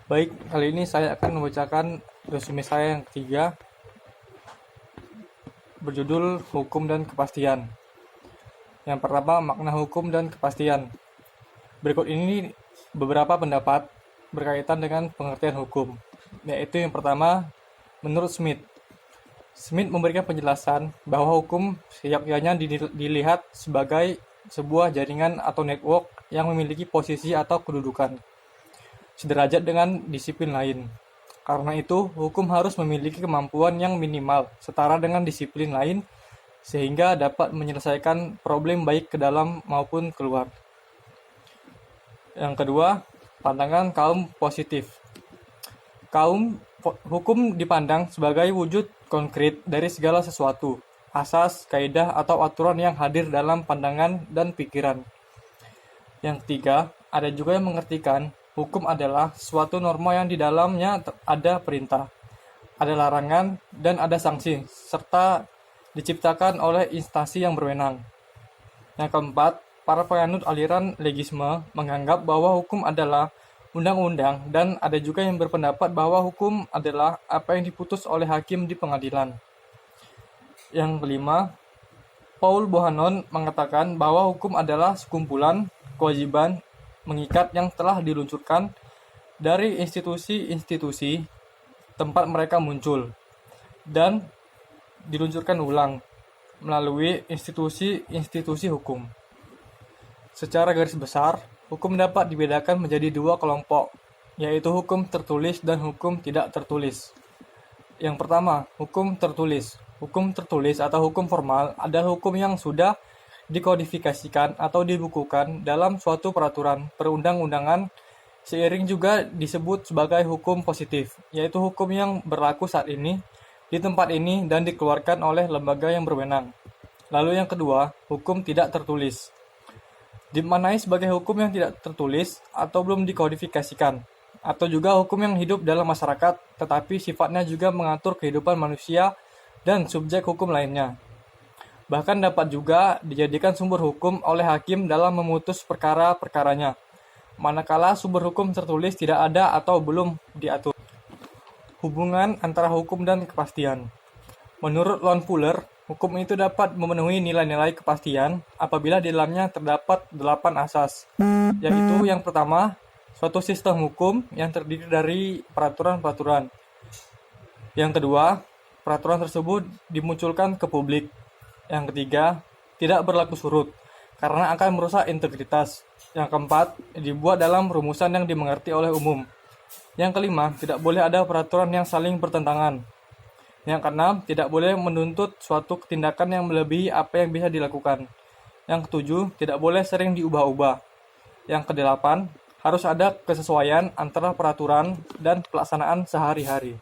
Baik, kali ini saya akan membacakan resume saya yang ketiga, berjudul Hukum dan Kepastian. Yang pertama, makna hukum dan kepastian. Berikut ini beberapa pendapat berkaitan dengan pengertian hukum, yaitu yang pertama, menurut Smith. Smith memberikan penjelasan bahwa hukum seyogyanya dilihat sebagai sebuah jaringan atau network yang memiliki posisi atau kedudukan sederajat dengan disiplin lain. Karena itu, hukum harus memiliki kemampuan yang minimal setara dengan disiplin lain sehingga dapat menyelesaikan problem baik ke dalam maupun keluar. Yang kedua, pandangan kaum positif. Hukum dipandang sebagai wujud konkret dari segala sesuatu, asas, kaidah, atau aturan yang hadir dalam pandangan dan pikiran. Yang ketiga, ada juga yang mengertikan hukum adalah suatu norma yang di dalamnya ada perintah, ada larangan, dan ada sanksi, serta diciptakan oleh instansi yang berwenang. Yang keempat, para penganut aliran legisme menganggap bahwa hukum adalah undang-undang, dan ada juga yang berpendapat bahwa hukum adalah apa yang diputus oleh hakim di pengadilan. Yang kelima, Paul Bohannon mengatakan bahwa hukum adalah sekumpulan kewajiban mengikat yang telah diluncurkan dari institusi-institusi tempat mereka muncul dan diluncurkan ulang melalui institusi-institusi hukum. Secara garis besar, hukum dapat dibedakan menjadi dua kelompok, yaitu hukum tertulis dan hukum tidak tertulis. Yang pertama, hukum tertulis. Hukum tertulis atau hukum formal adalah hukum yang sudah dikodifikasikan atau dibukukan dalam suatu peraturan perundang-undangan, seiring juga disebut sebagai hukum positif, yaitu hukum yang berlaku saat ini, di tempat ini, dan dikeluarkan oleh lembaga yang berwenang. Lalu yang kedua, hukum tidak tertulis. Dimaknai sebagai hukum yang tidak tertulis atau belum dikodifikasikan, atau juga hukum yang hidup dalam masyarakat, tetapi sifatnya juga mengatur kehidupan manusia dan subjek hukum lainnya. Bahkan dapat juga dijadikan sumber hukum oleh hakim dalam memutus perkara-perkaranya, manakala sumber hukum tertulis tidak ada atau belum diatur. Hubungan antara hukum dan kepastian. Menurut Lon Fuller, hukum itu dapat memenuhi nilai-nilai kepastian apabila di dalamnya terdapat 8 asas, yaitu yang pertama, suatu sistem hukum yang terdiri dari peraturan-peraturan. Yang kedua, peraturan tersebut dimunculkan ke publik. Yang ketiga, tidak berlaku surut, karena akan merusak integritas. Yang keempat, dibuat dalam rumusan yang dimengerti oleh umum. Yang kelima, tidak boleh ada peraturan yang saling bertentangan. Yang keenam, tidak boleh menuntut suatu tindakan yang melebihi apa yang bisa dilakukan. Yang ketujuh, tidak boleh sering diubah-ubah. Yang kedelapan, harus ada kesesuaian antara peraturan dan pelaksanaan sehari-hari.